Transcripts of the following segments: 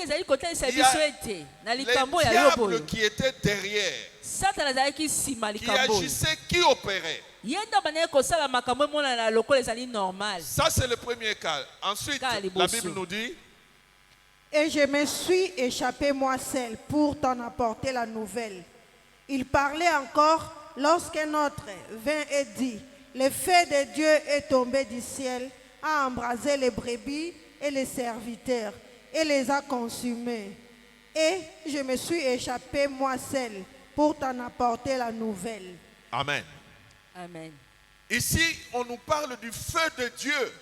il y a les diables qui étaient derrière, qui agissaient, qui opéraient. Ça, c'est le premier cas. Ensuite, la Bible nous dit: et je me suis échappé moi seul pour t'en apporter la nouvelle. Il parlait encore lorsque notre vin est dit: le feu de Dieu est tombé du ciel, a embrasé les brebis et les serviteurs et les a consumés. Et je me suis échappé moi seul pour t'en apporter la nouvelle. Amen. Amen. Ici, on nous parle du feu de Dieu.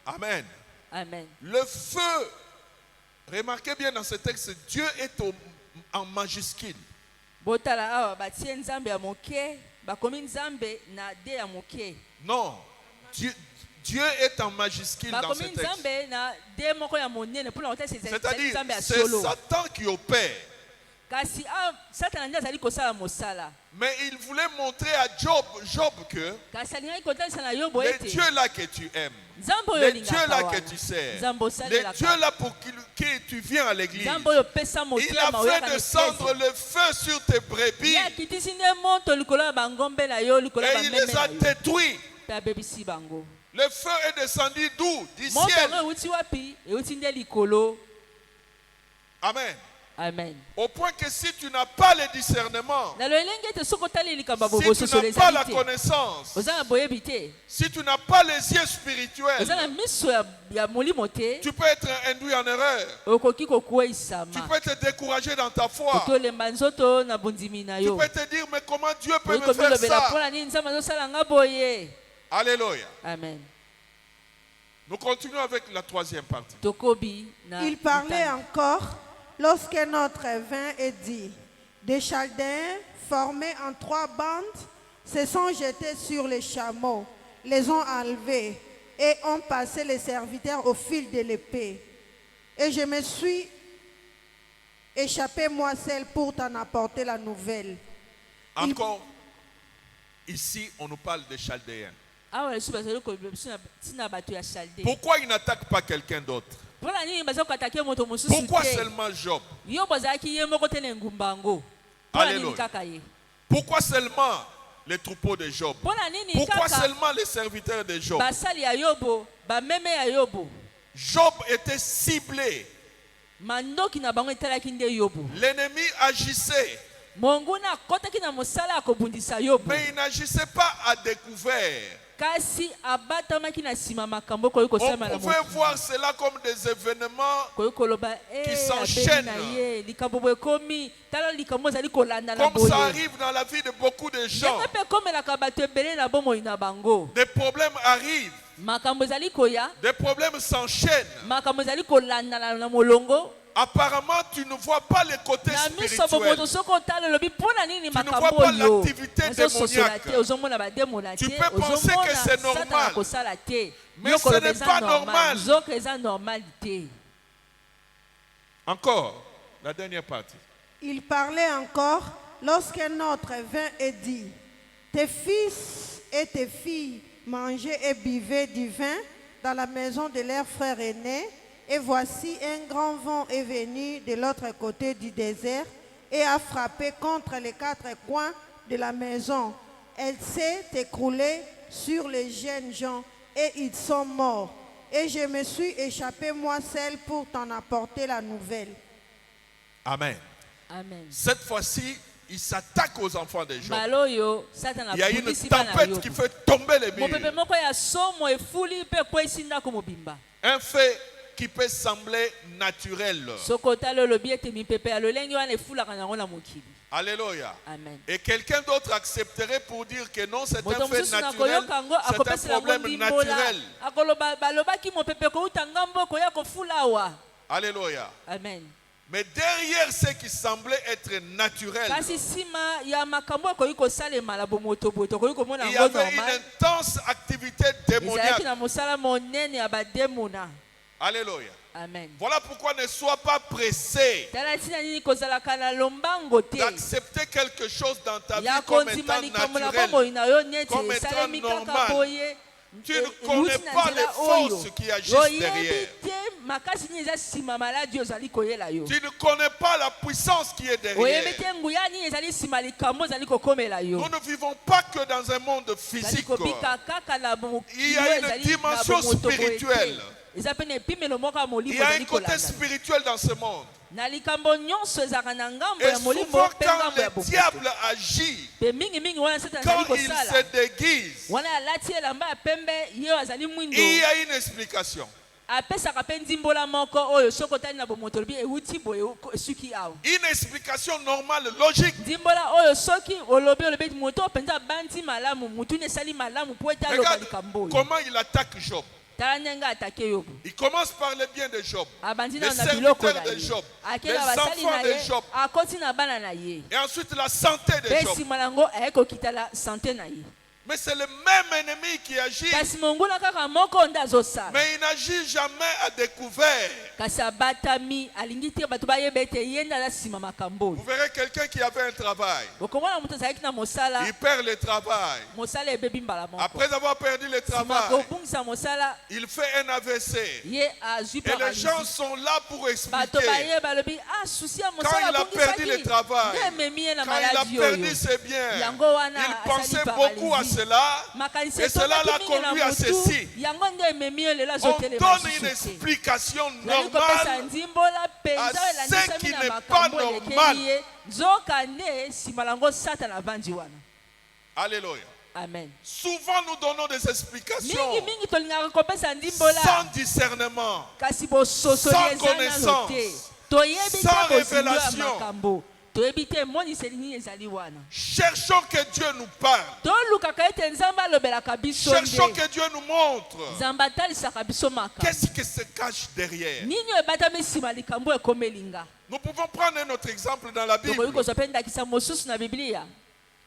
Amen. Amen. Le feu, remarquez bien dans ce texte, Dieu est en majuscule. Non, Dieu est en majuscule dans ce texte. C'est-à-dire, c'est Satan qui opère. Mais il voulait montrer à Job que les dieux là que tu aimes, les dieux là que tu sers, les dieux là pour qui tu viens à l'église, il a fait descendre le feu sur tes brebis et il les a détruits. Le feu est descendu d'où? Du ciel. Amen. Amen. Au point que si tu n'as pas le discernement, si tu n'as pas la connaissance, si tu n'as pas les yeux spirituels, tu peux être induit en erreur. Tu peux te décourager dans ta foi. Tu peux te dire: mais comment Dieu peut me faire ça? Alléluia. Amen. Nous continuons avec la troisième partie. Il parlait encore lorsque notre vin est dit: des Chaldéens formés en 3 bandes se sont jetés sur les chameaux, les ont enlevés et ont passé les serviteurs au fil de l'épée. Et je me suis échappé moi seul pour t'en apporter la nouvelle. Encore, ici on nous parle des Chaldéens. Pourquoi il n'attaque pas quelqu'un d'autre? Pourquoi seulement Job? Alléluia. Pourquoi seulement les troupeaux de Job? Pourquoi seulement les serviteurs de Job? Job était ciblé. L'ennemi agissait. Mais il n'agissait pas à découvert. On pouvait voir cela comme des événements qui s'enchaînent. Comme ça arrive dans la vie de beaucoup de gens. Des problèmes arrivent. Des problèmes s'enchaînent. Apparemment, tu ne vois pas le côté spirituel. Tu ne vois pas l'activité démoniaque. Tu peux penser que c'est normal. Mais ce n'est pas normal. Encore, la dernière partie. Il parlait encore lorsque notre vin est dit: tes fils et tes filles mangeaient et buvaient du vin dans la maison de leur frère aîné. Et voici un grand vent est venu de l'autre côté du désert et a frappé contre les 4 coins de la maison. Elle s'est écroulée sur les jeunes gens et ils sont morts. Et je me suis échappé moi seul pour t'en apporter la nouvelle. Amen. Amen. Cette fois-ci, il s'attaque aux enfants de Job. Il y a une tempête qui fait tomber les murs. Un fait qui peut sembler naturel. Alléluia. Amen. Et quelqu'un d'autre accepterait pour dire que non, c'est un fait naturel, c'est un problème naturel. Alléluia. Amen. Mais derrière ce qui semblait être naturel, il y avait une intense activité démoniaque. Alléluia. Amen. Voilà pourquoi ne sois pas pressé d'accepter quelque chose dans ta vie comme étant naturel, comme étant normal. Tu ne connais pas les forces qui agissent derrière. Tu ne connais pas la puissance qui est derrière. Nous ne vivons pas que dans un monde physique. Il y a une dimension spirituelle. Il y a un côté spirituel dans ce monde. Et souvent quand le diable agit, quand il se déguise, il y a une explication. Une explication normale, logique. Regarde comment il attaque Job. Il commence par le bien de Job, les serviteurs de Job, les enfants de Job, et ensuite la santé de Job. Mais c'est le même ennemi qui agit. Mais il n'agit jamais à découvert. Vous verrez quelqu'un qui avait un travail. Il perd le travail. Après avoir perdu le travail, il fait un AVC. Et les gens sont là pour expliquer. Quand il a perdu le travail, quand il a perdu ses biens, il pensait beaucoup à cela, et cela l'a conduit à ceci. On donne une explication normale à ce qui n'est pas normal. Alléluia. Amen. Souvent nous donnons des explications sans discernement, sans connaissance, sans révélation. Cherchons que Dieu nous parle. Cherchons que Dieu nous montre. Qu'est-ce qui se cache derrière? Nous pouvons prendre notre exemple dans la Bible.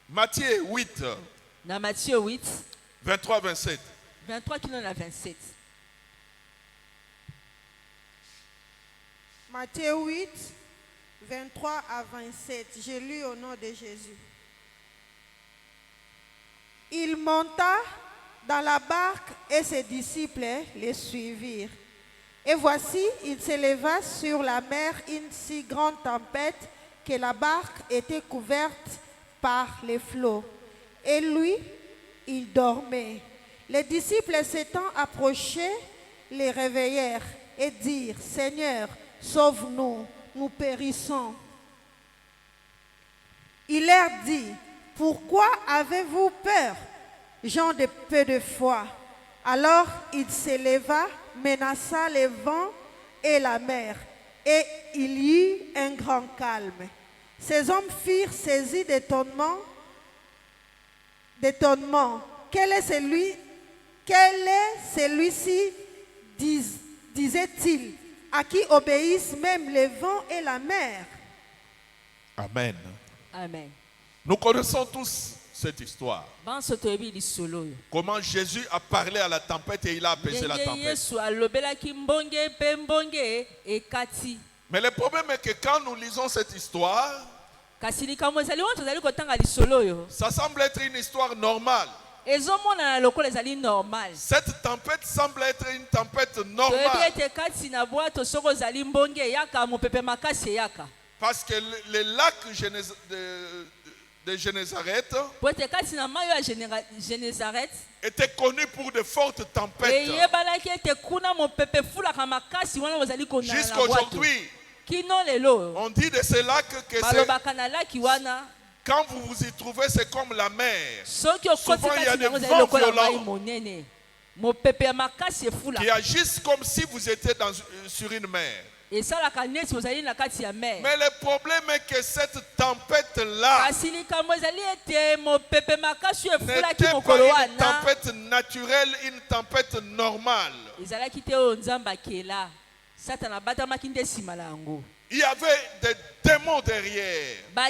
Matthieu 8. 23-27. 23-27. Matthieu 8. 23 à 27, j'ai lu au nom de Jésus. Il monta dans la barque et ses disciples les suivirent. Et voici, il s'éleva sur la mer une si grande tempête que la barque était couverte par les flots. Et lui, il dormait. Les disciples s'étant approchés, les réveillèrent et dirent, « Seigneur, sauve-nous. Nous périssons. » Il leur dit, « Pourquoi avez-vous peur, gens de peu de foi ?» Alors il s'éleva, menaça les vents et la mer, et il y eut un grand calme. Ces hommes furent saisis d'étonnement. Quel est celui-ci, disait-il, à qui obéissent même les vents et la mer. Amen. Amen. Nous connaissons tous cette histoire. Comment Jésus a parlé à la tempête et il a apaisé la tempête. Mais le problème est que quand nous lisons cette histoire, ça semble être une histoire normale. Cette tempête semble être une tempête normale. Parce que le lac de Génézareth était connu pour de fortes tempêtes. Jusqu'à aujourd'hui, on dit de ce lac que c'est... Quand vous vous y trouvez, c'est comme la mer. Souvent, il y a des vents violents qui agissent comme si vous étiez sur une mer. Mais le problème est que cette tempête-là n'était pas une tempête naturelle, une tempête normale. Il y avait des démons derrière. Il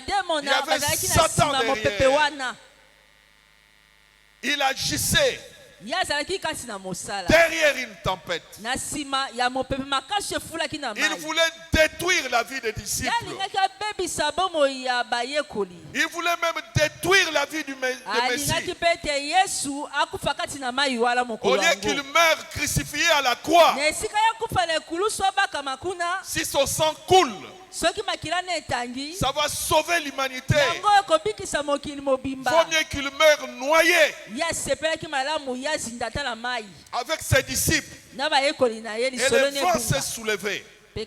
y avait Satan derrière. Il agissait derrière une tempête. Il voulait détruire la vie des disciples. Il voulait même détruire la vie du Messie. Au lieu qu'il meure crucifié à la croix, si son sang coule, ça va sauver l'humanité. Vaut mieux qu'il meure noyé avec ses disciples. Et le vent s'est soulevé. Mais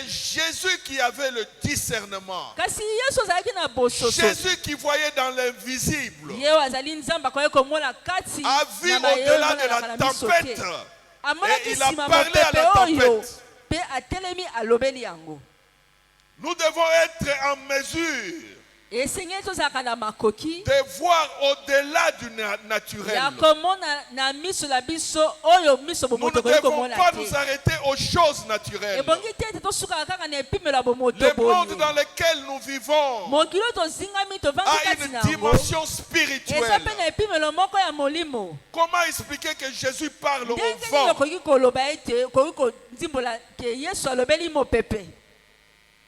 Jésus qui avait le discernement, Jésus qui voyait dans l'invisible, a vu au-delà de la tempête. Et il a parlé à la tempête. Nous devons être en mesure de voir au-delà du naturel. Nous ne devons pas nous arrêter aux choses naturelles. Le monde dans lequel nous vivons a une dimension spirituelle. Comment expliquer que Jésus parle au vent?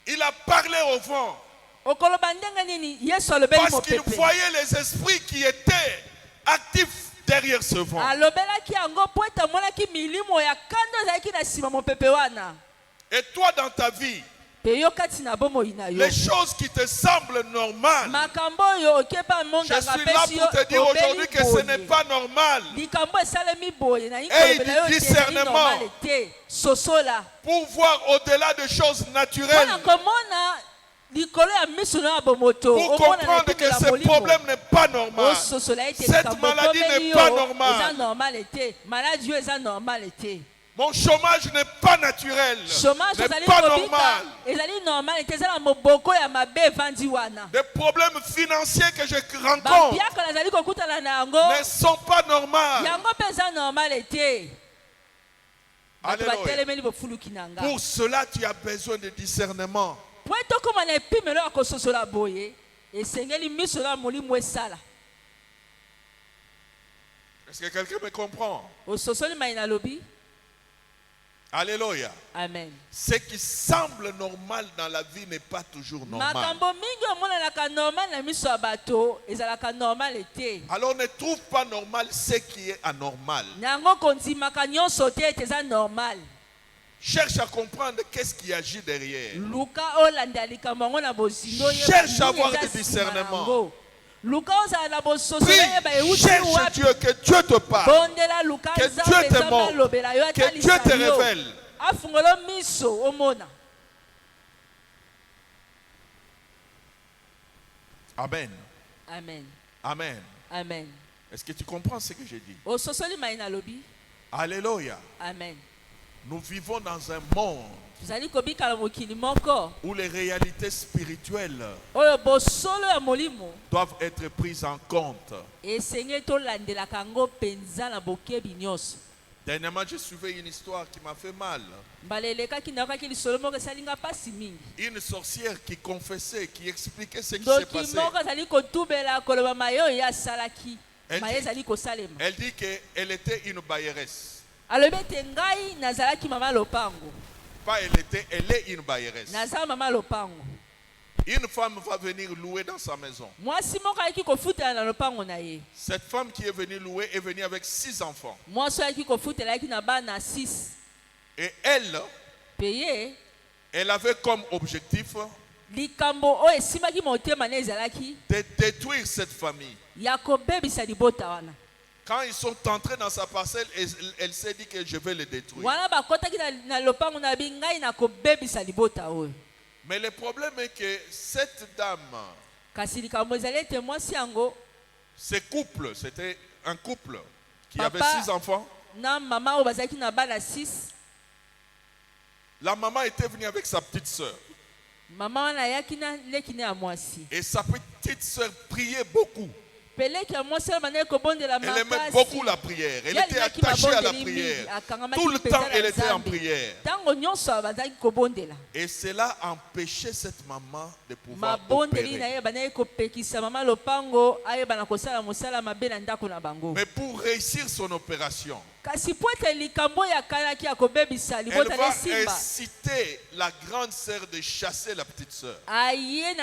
Il a parlé au vent. Parce qu'il voyait les esprits qui étaient actifs derrière ce vent. Et toi dans ta vie, les choses qui te semblent normales, je suis là pour te dire aujourd'hui que ce n'est pas normal. Et il dit discernement pour voir au-delà de choses naturelles. Pour comprendre que ce problème n'est pas normal. Cette maladie n'est pas normale. Mon chômage n'est pas naturel. N'est pas normal. Les problèmes financiers que je rencontre ne sont pas normaux. Alléluia. Pour cela, tu as besoin de discernement. Est-ce que quelqu'un me comprend? Alléluia. Amen. Ce qui semble normal dans la vie n'est pas toujours normal. Alors ne trouve pas normal ce qui est anormal. Cherche à comprendre qu'est-ce qui agit derrière. Cherche à avoir du discernement. Prie, cherche Dieu, que Dieu te parle, que Dieu te montre, que Dieu te révèle. Amen. Amen. Amen. Amen. Est-ce que tu comprends ce que j'ai dit? Alléluia. Amen. Nous vivons dans un monde où les réalités spirituelles doivent être prises en compte. Dernièrement, j'ai suivi une histoire qui m'a fait mal. Une sorcière qui confessait, qui expliquait ce qui s'est passé. Elle dit qu'elle était une bailleresse. Pas elle est une bailleresse. Une femme va venir louer dans sa maison. Cette femme qui est venue louer est venue avec 6 enfants. Et elle avait comme objectif de détruire cette famille. Quand ils sont entrés dans sa parcelle, elle s'est dit que je vais le détruire. Mais le problème est que cette dame, ce couple, c'était un couple qui avait 6 enfants. La maman était venue avec sa petite soeur. Et sa petite soeur priait beaucoup. Elle aimait beaucoup la prière. Elle était attachée à la prière. Tout le temps, elle était en prière. Et cela empêchait cette maman de pouvoir opérer. Mais pour réussir son opération, elle va inciter la grande sœur de chasser la petite sœur. Et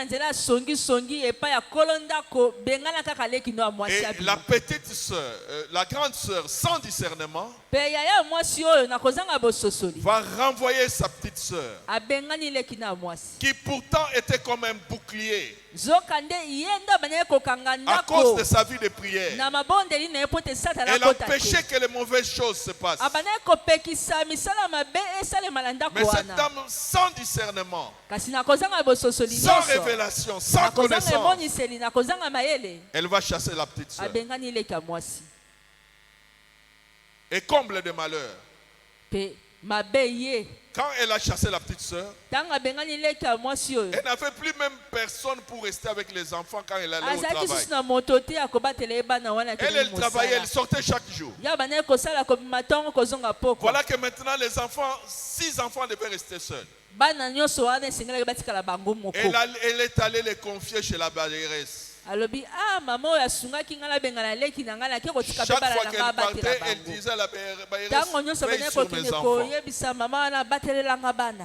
la petite sœur, la grande sœur, sans discernement, va renvoyer sa petite sœur, qui pourtant était comme un bouclier à cause de sa vie de prière. Elle empêchait que les mauvaises choses se passent. Mais cette dame sans discernement, sans révélation, sans connaissance, elle va chasser la petite sœur. Et comble de malheur, quand elle a chassé la petite sœur, elle n'avait plus même personne pour rester avec les enfants quand elle allait au travail. Elle travaillait, elle sortait chaque jour. Voilà que maintenant les enfants, 6 enfants devaient rester seuls. Elle est allée les confier chez la bailleresse. Chaque fois qu'elle partait, elle disait à la bailleresse, veille sur mes enfants.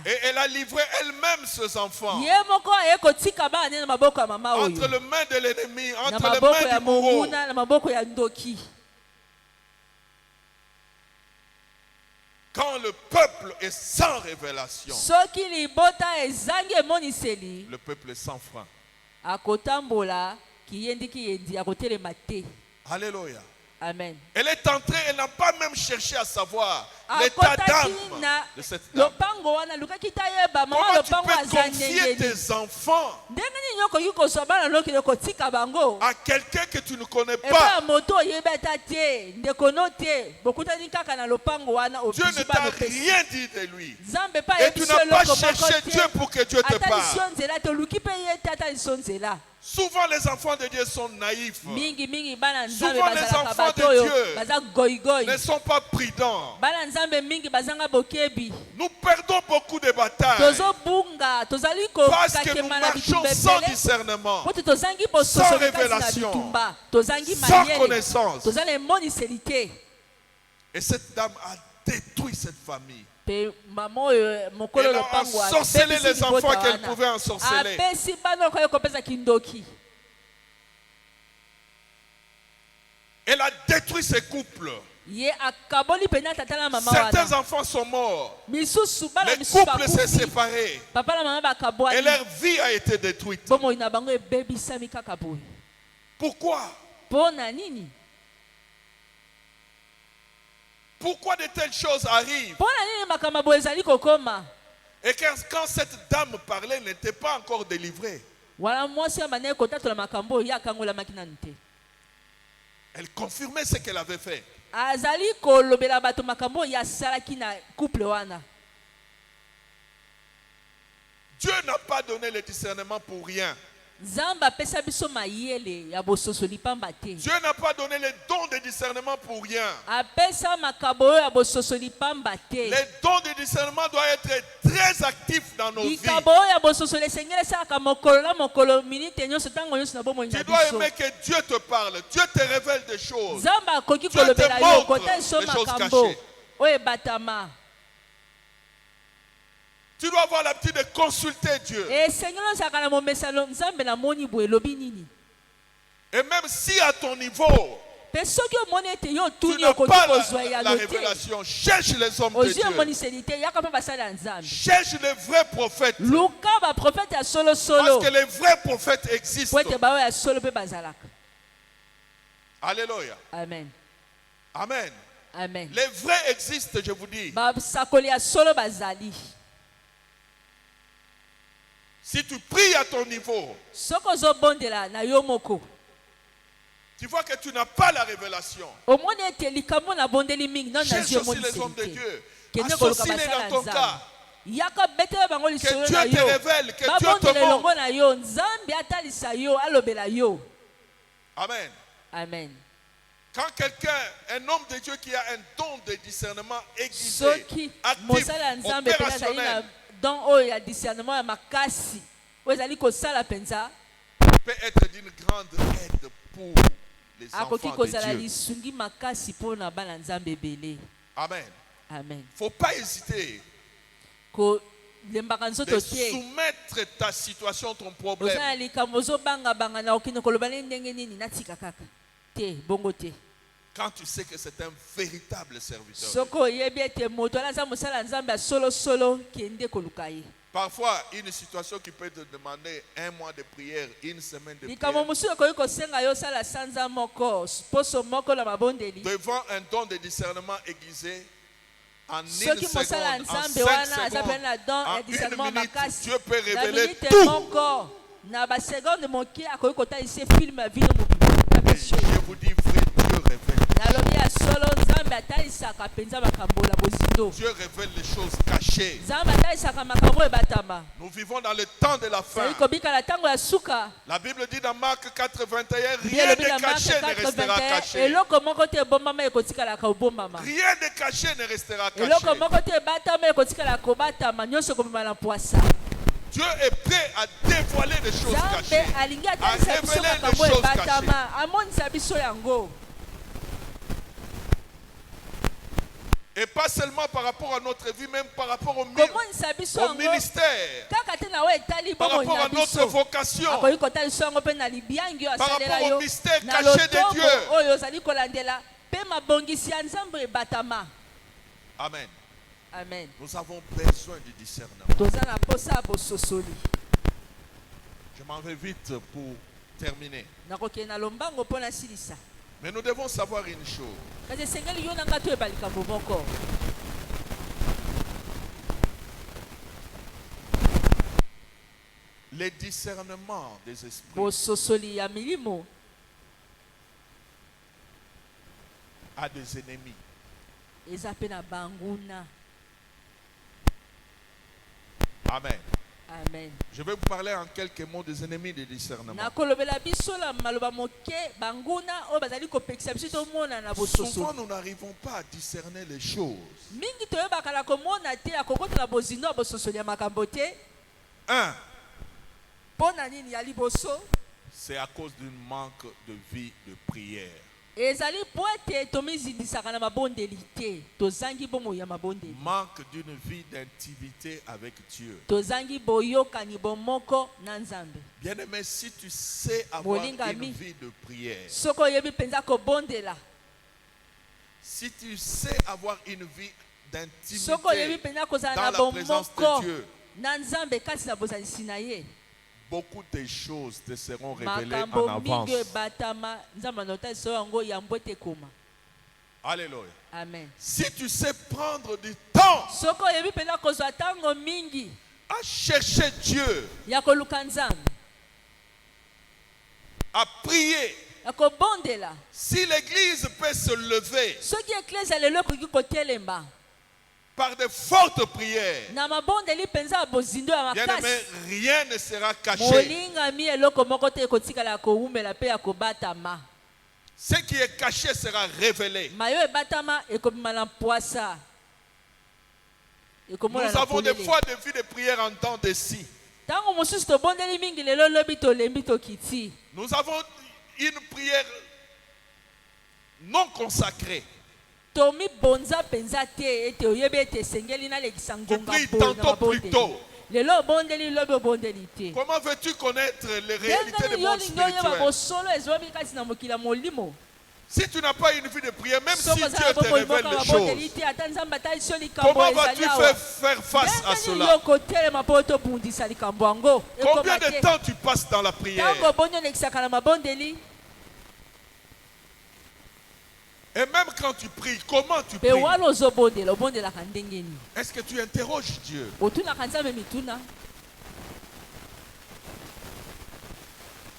Et elle a livré elle-même ses enfants entre les mains de l'ennemi, entre les mains du bourreau. Quand le peuple est sans révélation, le peuple est sans frein. Alléluia. Amen. Elle est entrée, elle n'a pas même cherché à savoir l'état d'âme de cette dame. Comment tu peux confier tes enfants à quelqu'un que tu ne connais pas? Dieu ne t'a rien dit de lui. Et tu n'as pas cherché Dieu pour que Dieu te parle. Souvent les enfants de Dieu sont naïfs. Souvent les enfants de Dieu ne sont pas prudents. Nous perdons beaucoup de batailles parce que nous marchons sans discernement, sans révélation, sans connaissance. Et cette dame a détruit cette famille. Elle a ensorcelé les enfants qu'elle pouvait ensorceler. Elle a détruit ses couples. Certains enfants sont morts. Les couples s'est séparés. Et leur vie a été détruite. Pourquoi? Pourquoi de telles choses arrivent? Et quand cette dame parlait, elle n'était pas encore délivrée. Elle confirmait ce qu'elle avait fait. Dieu n'a pas donné le discernement pour rien. Dieu n'a pas donné le don de discernement pour rien. Les dons de discernement doivent être très actifs dans nos vies. Tu dois aimer que Dieu te parle. Dieu te révèle des choses. Dieu te montre des choses cachées. Tu dois avoir l'habitude de consulter Dieu. Et même si à ton niveau, tu n'as pas la révélation, cherche les hommes de Dieu. Cherche les vrais prophètes. Parce que les vrais prophètes existent. Alléluia. Amen. Amen. Amen. Les vrais existent, je vous dis. Si tu pries à ton niveau, tu vois que tu n'as pas la révélation. Cherche aussi les hommes de Dieu. Associe-les dans ton cas. Que Dieu te révèle, que Dieu te montre. Amen. Amen. Quand quelqu'un, un homme de Dieu qui a un don de discernement aiguisé, actif, opérationnel, peut être d'une grande aide pour les enfants de Dieu. Amen. Il ne faut pas hésiter de soumettre ta situation, ton problème. Quand tu sais que c'est un véritable serviteur. Parfois, une situation qui peut te demander un mois de prière, une semaine de prière. Devant un don de discernement aiguisé, en une seconde, en 5 secondes, en 1 minute, Dieu peut révéler tout. Je vous dis vrai, Dieu révèle. Dieu révèle les choses cachées. Nous vivons dans le temps de la fin. La Bible dit dans Marc 4:21, rien de caché ne restera caché. Rien de caché ne restera caché. Dieu est prêt à dévoiler des choses cachées, à révéler des choses cachées. Et pas seulement par rapport à notre vie, même par rapport au ministère, par rapport à notre vocation, par rapport au mystère caché de Dieu. Amen. Amen. Nous avons besoin du discernement. Je m'en vais vite pour terminer. Mais nous devons savoir une chose. Le discernement des esprits a des ennemis. Amen. Amen. Je vais vous parler en quelques mots des ennemis du discernement. Souvent, nous n'arrivons pas à discerner les choses. Un, c'est à cause d'un manque de vie de prière. Manque d'une vie d'intimité avec Dieu. Bien-aimé, si tu sais avoir une vie de prière, si tu sais avoir une vie d'intimité dans la présence de Dieu, beaucoup de choses te seront révélées en avance. Alléluia. Amen. Si tu sais prendre du temps à chercher Dieu, à prier, si l'église peut se lever par de fortes prières, bien-aimé, rien ne sera caché. Ce qui est caché sera révélé. Nous avons des fois des vies de prière en temps de si. Nous avons une prière non consacrée. On prie tantôt plus tôt. Comment veux-tu connaître les réalités du monde spirituel? Si tu n'as pas une vie de prière, même si Dieu te révèle les choses, comment vas-tu faire face à cela? Combien de temps tu passes dans la prière? Et même quand tu pries, comment tu pries? Est-ce que tu interroges Dieu?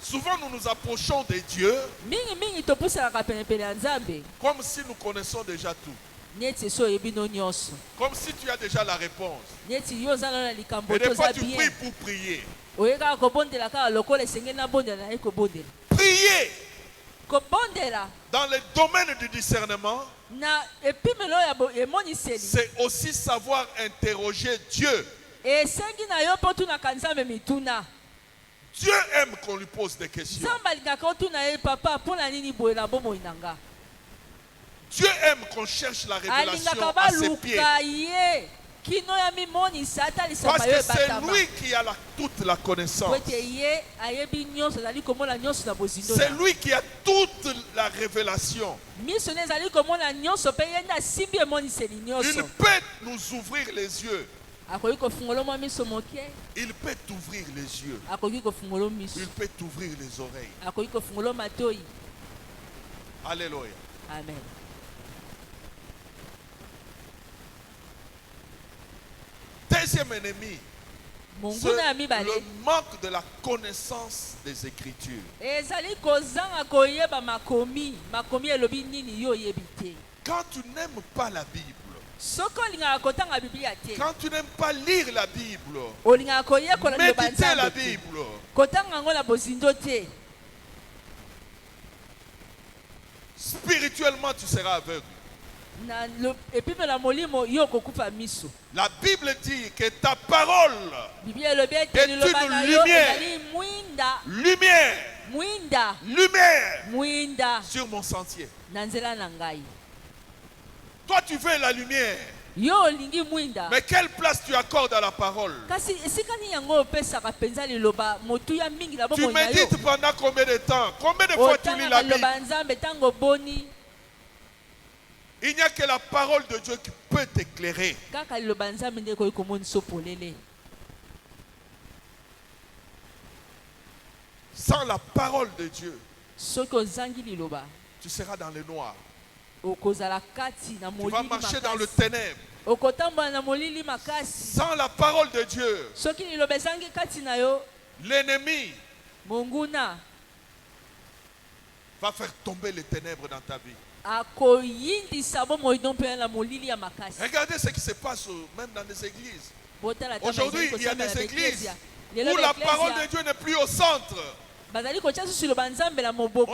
Souvent nous nous approchons de Dieu comme si nous connaissons déjà tout. Comme si tu as déjà la réponse. Et des fois tu pries pour prier. Priez Dans le domaine du discernement, c'est aussi savoir interroger Dieu. Dieu aime qu'on lui pose des questions. Dieu aime qu'on cherche la révélation à ses pieds. Parce que c'est lui qui a toute la connaissance. C'est lui qui a toute la révélation. Il peut nous ouvrir les yeux. Il peut t'ouvrir les yeux. Il peut t'ouvrir les oreilles. Alléluia. Amen. Deuxième ennemi, c'est le manque de la connaissance des Écritures. Quand tu n'aimes pas la Bible, quand tu n'aimes pas lire la Bible, méditer la Bible, spirituellement tu seras aveugle. La Bible dit que ta parole est une lumière. Lumière sur mon sentier. Toi tu veux la lumière. Mais quelle place tu accordes à la parole? Tu médites pendant combien de temps? Combien de fois tu lis la Bible? Il n'y a que la parole de Dieu qui peut t'éclairer. Sans la parole de Dieu, tu seras dans le noir. Tu vas marcher dans le ténèbre. Sans la parole de Dieu, l'ennemi va faire tomber les ténèbres dans ta vie. Regardez ce qui se passe même dans les églises. Aujourd'hui, il y a des églises où la parole de Dieu n'est plus au centre. On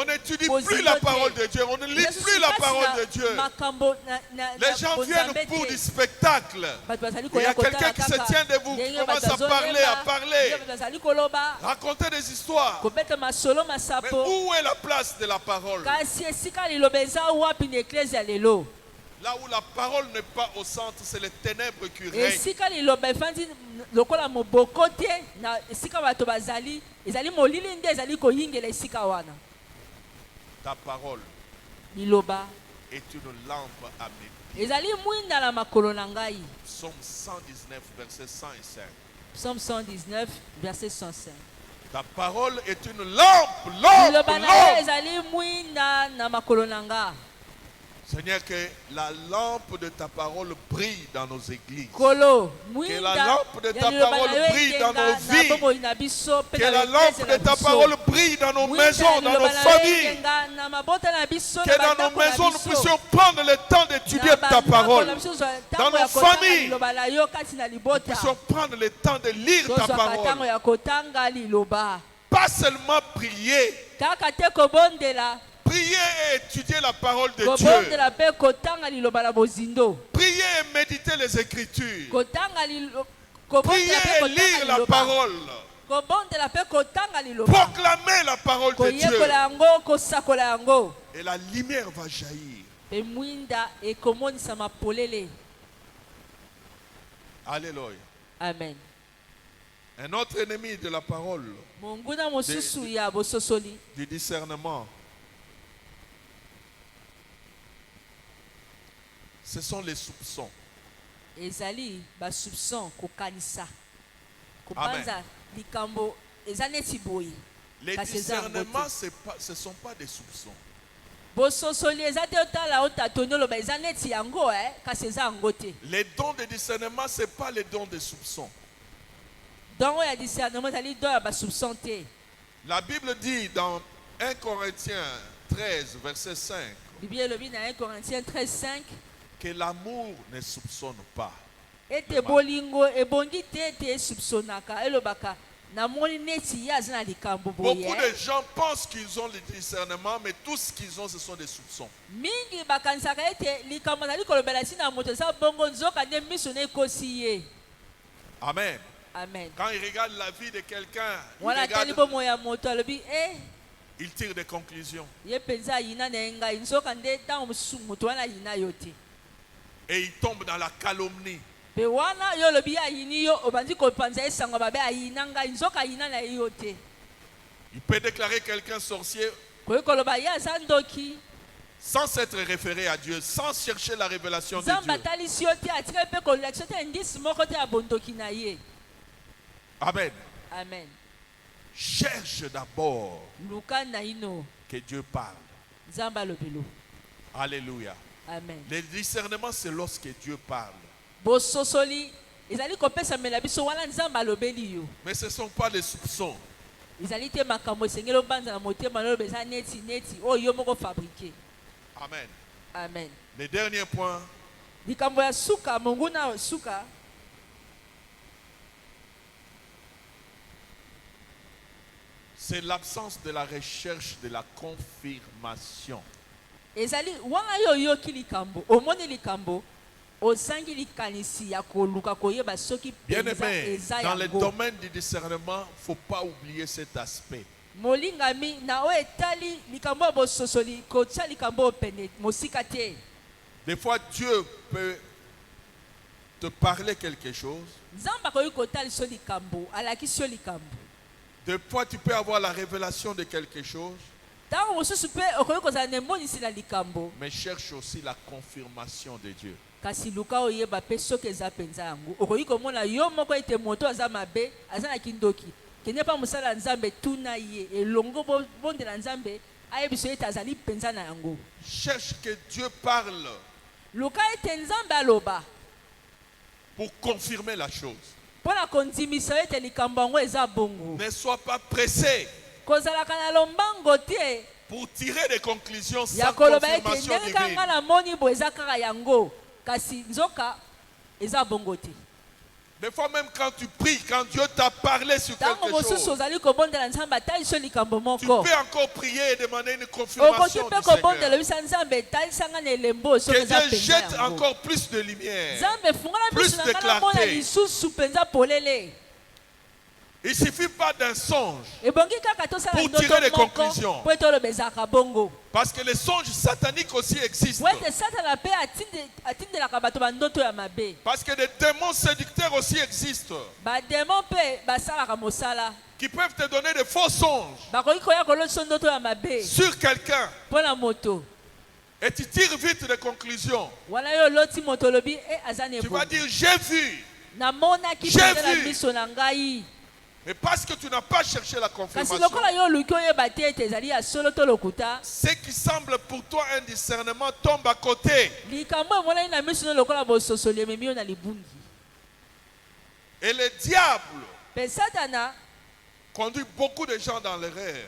n'étudie plus la parole de Dieu, on ne lit plus la parole de Dieu. Les gens viennent pour du spectacle. Il y a quelqu'un qui se tient debout, qui commence à parler, raconter des histoires. Mais où est la place de la parole? Là où la parole n'est pas au centre, c'est les ténèbres qui règnent. Ta parole est une lampe à mes pieds. Psaume 119, versets 100 et 5. Psaume 119, verset 105. Ta parole est une lampe. Seigneur, que la lampe de ta parole brille dans nos églises. Que la lampe de ta parole brille dans nos vies. Que la lampe de ta parole brille dans nos maisons, dans nos familles. Que dans nos maisons, nous puissions prendre le temps d'étudier ta parole. Dans nos familles, nous puissions prendre le temps de lire ta parole. Pas seulement prier. Prier et étudier la parole de Dieu. Prier et méditer les Écritures. Prier et lire la parole. Proclamer la parole de Dieu. Et la lumière va jaillir. Alléluia. Amen. Un autre ennemi de la parole, du discernement, ce sont les soupçons. Amen. Les discernements, ce ne sont pas des soupçons. Les dons de discernement, ce n'est pas les dons de soupçons. La Bible dit dans 1 Corinthiens 13, verset 5, que l'amour ne soupçonne pas. Beaucoup de gens pensent qu'ils ont le discernement, mais tout ce qu'ils ont, ce sont des soupçons. Amen. Amen. Quand ils regardent la vie de quelqu'un, ils tirent des conclusions. Et ils tombent dans la calomnie. Il peut déclarer quelqu'un sorcier sans s'être référé à Dieu, sans chercher la révélation de Dieu. Amen. Amen. Cherche d'abord que Dieu parle. Alléluia. Amen. Le discernement, c'est lorsque Dieu parle. Mais ce ne sont pas des soupçons. Amen. Amen. Le dernier point. C'est l'absence de la recherche de la confirmation. Bien-aimé, dans le domaine du discernement, il ne faut pas oublier cet aspect. Des fois, Dieu peut te parler quelque chose. Des fois, tu peux avoir la révélation de quelque chose. Mais cherche aussi la confirmation de Dieu. Cherche que Dieu parle pour confirmer la chose. Ne sois pas pressé pour tirer des conclusions sans confirmation divine. Des fois même quand tu pries, quand Dieu t'a parlé sur quelque chose, tu peux encore prier et demander une confirmation du Seigneur. Que Dieu jette encore plus de lumière, plus de clarté. Il ne suffit pas d'un songe pour tirer des conclusions. Parce que les songes sataniques aussi existent. Parce que des démons séducteurs aussi existent. Qui peuvent te donner de faux songes sur quelqu'un. Et tu tires vite des conclusions. Tu vas dire j'ai vu. J'ai vu. Mais parce que tu n'as pas cherché la confirmation, ce qui semble pour toi un discernement tombe à côté. Et le diable conduit beaucoup de gens dans l'erreur.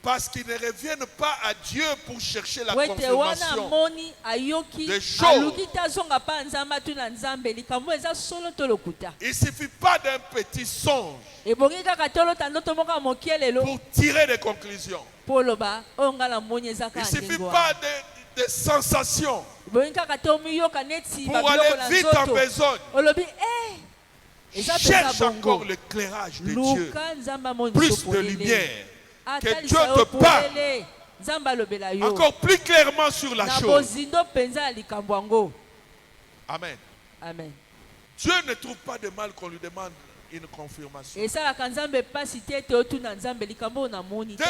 Parce qu'ils ne reviennent pas à Dieu pour chercher la confirmation des choses. Il ne suffit pas d'un petit songe pour tirer des conclusions. Il ne suffit pas de sensations pour aller vite en besogne. Cherche encore l'éclairage de Dieu, plus de lumière. Que Dieu te parle encore plus clairement sur la chose. Amen. Amen. Dieu ne trouve pas de mal qu'on lui demande une confirmation. Dès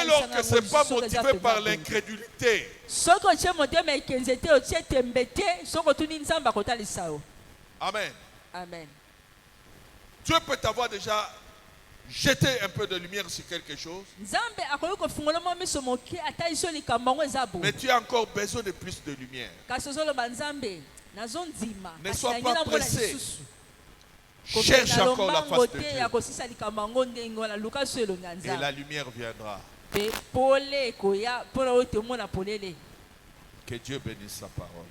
lors que ce n'est pas motivé par l'incrédulité. Amen. Amen. Dieu peut t'avoir déjà jeter un peu de lumière sur quelque chose. Mais tu as encore besoin de plus de lumière. Ne sois pas pressé. Cherche encore la face de Dieu. Et la lumière viendra. Que Dieu bénisse sa parole.